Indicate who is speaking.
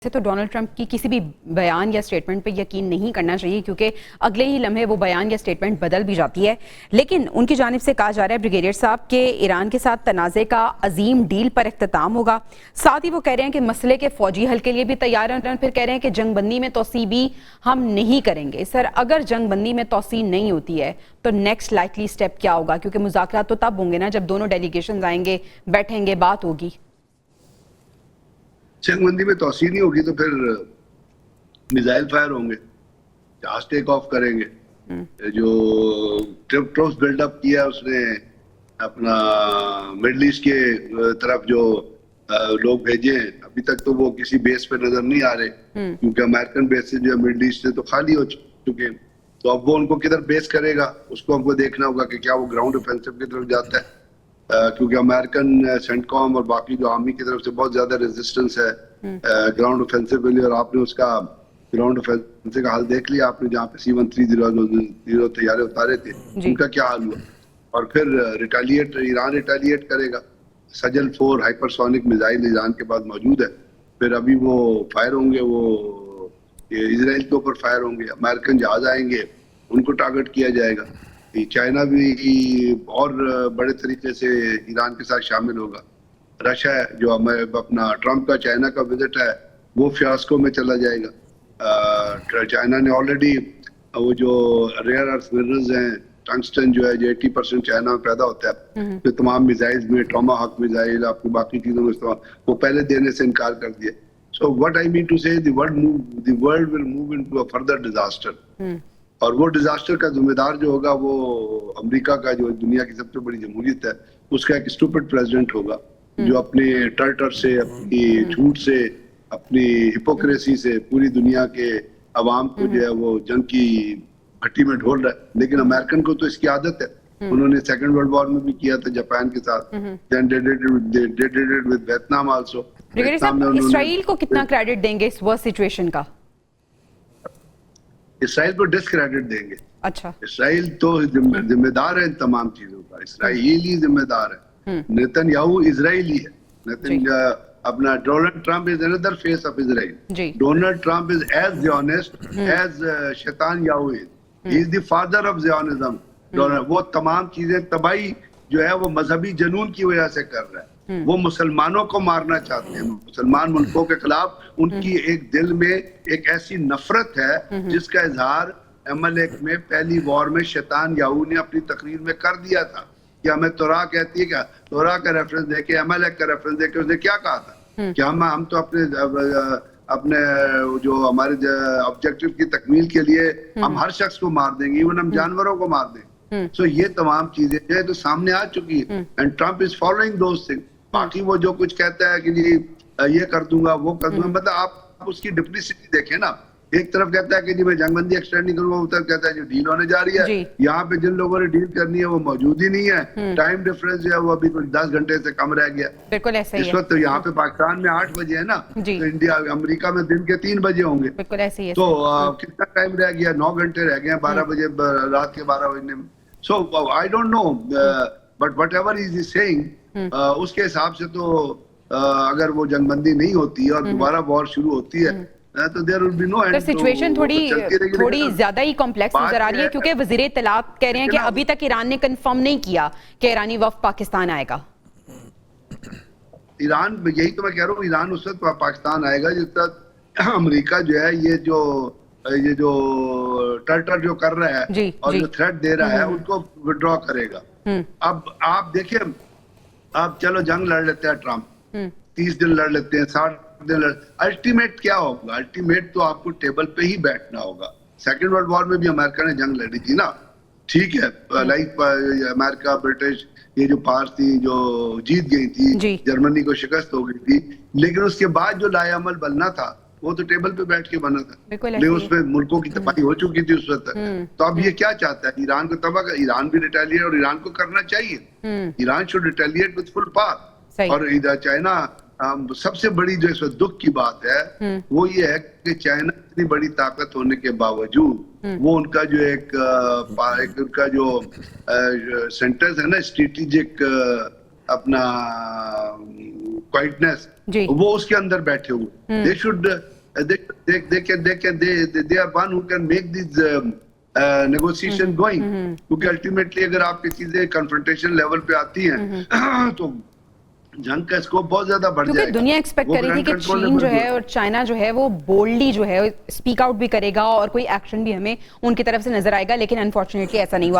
Speaker 1: से तो Donald Trump की किसी भी बयान या स्टेटमेंट पे यकीन नहीं करना चाहिए, क्योंकि अगले ही लम्हे वो बयान या स्टेटमेंट बदल भी जाती है। लेकिन उनकी जानिब से कहा जा रहा है ब्रिगेडियर साहब के ईरान के साथ तनाज़े का अजीम डील पर इख्तिताम होगा। साथ ही वो कह रहे हैं कि मसले के फौजी हल के लिए भी तैयार हैं, फिर कह रहे हैं कि जंगबंदी में तोसी भी हम नहीं करेंगे। सर, अगर जंगबंदी में तोसी नहीं होती है तो नेक्स्ट लाइकली स्टेप क्या होगा? क्योंकि मुज़ाकरात तो तब होंगे ना जब दोनों डेलीगेशन आएंगे, बैठेंगे, बात होगी।
Speaker 2: जंगबंदी में तोसी नहीं होगी तो फिर मिसाइल फायर होंगे, जहाज टेक ऑफ करेंगे। जो ट्रूप्स बिल्डअप किया उसने अपना मिडल ईस्ट के तरफ जो लोग भेजे हैं, अभी तक तो वो किसी बेस पे नजर नहीं आ रहे, क्योंकि अमेरिकन बेस से जो मिडल ईस्ट से तो खाली हो चुके हैं। तो अब वो उनको किधर बेस करेगा उसको हमको देखना होगा कि क्या वो ग्राउंड ऑफेंसिव की तरफ जाता है, क्योंकि अमेरिकन सेंटकॉम और बाकी जो आर्मी की तरफ से बहुत ज्यादा रेजिस्टेंस है ग्राउंड ऑफेंसिव के लिए। और आपने उसका ग्राउंड ऑफेंसिव का हाल देख लिया आपने, जहाँ पे C-130 तैयारे उतारे थे, उनका क्या हाल हुआ। और फिर ईरान रिटेलिएट करेगा। सजल 4 हाइपरसोनिक मिसाइल ईरान के पास मौजूद है। फिर अभी वो फायर होंगे, वो इजराइल के ऊपर फायर होंगे, अमेरिकन जहाज आएंगे, उनको टारगेट किया जाएगा। चाइना भी और बड़े तरीके से ईरान के साथ शामिल होगा। रशिया जो अपना ट्रंप का चाइना का विजिट है वो फियास्को में चला जाएगा। चाइना ने ऑलरेडी वो जो रेयर अर्थ मिनरल्स हैं, टंगस्टन जो है जो 80% चाइना में पैदा होता है, जो तमाम मिसाइल्स में टॉमाहॉक मिसाइल आपकी बाकी चीजों में इस्तेमाल, वो पहले देने से इनकार कर दिया। So what I mean to say the world will move into a further disaster. और वो डिजास्टर का जिम्मेदार जो होगा वो अमेरिका का, जो दुनिया की सबसे बड़ी जमहूरियत है, उसका एक स्टूपिड प्रेसिडेंट होगा, जो अपने टर्टर से, अपनी झूठ से, अपनी हिपोक्रेसी से पूरी दुनिया के अवाम को जो है वो जंग की भट्टी में ढोल रहा है। लेकिन अमेरिकन को तो इसकी आदत है, उन्होंने सेकंड वर्ल्ड वॉर में भी किया था जापान के साथ, then they did it with Vietnam also.
Speaker 1: Israel को कितना क्रेडिट देंगे इस वर्स्ट सिचुएशन का?
Speaker 2: इसराइल को डिस्क्रेडिट देंगे।
Speaker 1: अच्छा,
Speaker 2: इसराइल तो जिम्मेदार है इन तमाम चीजों का, इसराइल ही जिम्मेदार है। नेतन्याहू इजरायली है। अपना Donald Trump is another face of Israel. Donald Trump is as Zionist as शैतानयाहू is. He is the father of Zionism. वो तमाम चीजें तबाही जो है वो मजहबी जुनून की वजह से कर रहा है। वो मुसलमानों को मारना चाहते हैं, मुसलमान मुल्कों के खिलाफ उनकी एक दिल में एक ऐसी नफरत है जिसका इजहार एमएलएक में पहली वॉर में शैतानयाहू ने अपनी तकरीर में कर दिया था कि हमें तोरा कहती है, क्या तोरा का रेफरेंस देके, एमएलएक का रेफरेंस देके उसने क्या कहा था कि हम तो अपने जो हमारे ऑब्जेक्टिव की तकमील के लिए हम हर शख्स को मार देंगे, इवन हम जानवरों को मार देंगे। सो ये तमाम चीजें जो तो सामने आ चुकी है and Trump is following those things. बाकी वो जो कुछ कहता है कि जी ये कर दूंगा वो कर दूंगा, मतलब आप उसकी डिप्लिसिटी देखें ना। एक तरफ कहता है कि जी मैं जंगबंदी एक्सटेंड नहीं करूंगा, उधर कहता है जो डील होने जा रही है, यहाँ पे जिन लोगों ने डील करनी है वो मौजूद ही नहीं है। टाइम डिफरेंस जो है वो अभी कुछ 10 घंटे से कम रह गया।
Speaker 1: बिल्कुल ऐसा ही है।
Speaker 2: इस वक्त तो यहाँ पे पाकिस्तान में 8 बजे है ना, तो इंडिया अमेरिका में दिन के 3 बजे होंगे।
Speaker 1: बिल्कुल ऐसे ही है।
Speaker 2: तो कितना टाइम रह गया? 9 घंटे रह गए, 12 बजे रात के 12 बजने में। So I don't know, but whatever is saying, उसके हिसाब से तो अगर वो जंगबंदी नहीं होती है और दोबारा वॉर शुरू होती है तो there will be no end.
Speaker 1: Situation थोड़ी ज्यादा ही कॉम्प्लेक्स नजर आ रही है, क्योंकि वजीर इत्तलात कह रहे हैं कि अभी तक ईरान ने कंफर्म नहीं किया कि ईरानी वफ्द पाकिस्तान आएगा।
Speaker 2: ईरान, यही तो मैं कह रहा हूँ, ईरान उस वक्त पाकिस्तान आएगा जिस तक अमेरिका जो है ये जो टर्टर जो कर रहा है और जो थ्रेट दे रहा है उनको विड्रॉ करेगा। अब आप देखिए, अब चलो जंग लड़ लेते हैं ट्रंप, 30 दिन लड़ लेते हैं, 60 दिन अल्टीमेट क्या होगा? अल्टीमेट तो आपको टेबल पे ही बैठना होगा। सेकेंड वर्ल्ड वॉर में भी अमेरिका ने जंग लड़ी थी ना, ठीक है, लाइक अमेरिका ब्रिटिश ये जो पार्स थी जो जीत गई थी, जर्मनी को शिकस्त हो गई थी, लेकिन उसके बाद जो लाएअमल बनना था वो तो टेबल पे बैठ के बना था, लेकिन उसमें मुल्कों की तबाही हो चुकी थी उस वक्त। तो अब ये क्या चाहता है? ईरान को तबाह कर, ईरान भी रिटेलिएट, और ईरान को करना चाहिए। Iran should retaliate with full power. और इधर चाइना, सबसे बड़ी जो इस वक्त दुख की बात है वो ये है कि चाइना इतनी बड़ी ताकत होने के बावजूद वो उनका जो उनका जो सेंटर्स है ना, स्ट्रेटेजिक अपना क्वाइटनेस, वो उसके अंदर बैठे हुए। They should they are one who can make these negotiation going, क्योंकि अल्टीमेटली अगर आपकी चीजें कन्फ्रंटेशन लेवल पे आती हैं तो जंग का स्कोप बहुत ज्यादा बढ़
Speaker 1: क्योंकि
Speaker 2: जाएगा।
Speaker 1: दुनिया एक्सपेक्ट कर रही थी कि चीन जो है और चाइना जो है वो बोल्डली जो है स्पीक आउट भी करेगा और कोई एक्शन भी हमें उनकी तरफ से नजर आएगा, लेकिन अनफॉर्चुनेटली ऐसा नहीं हुआ।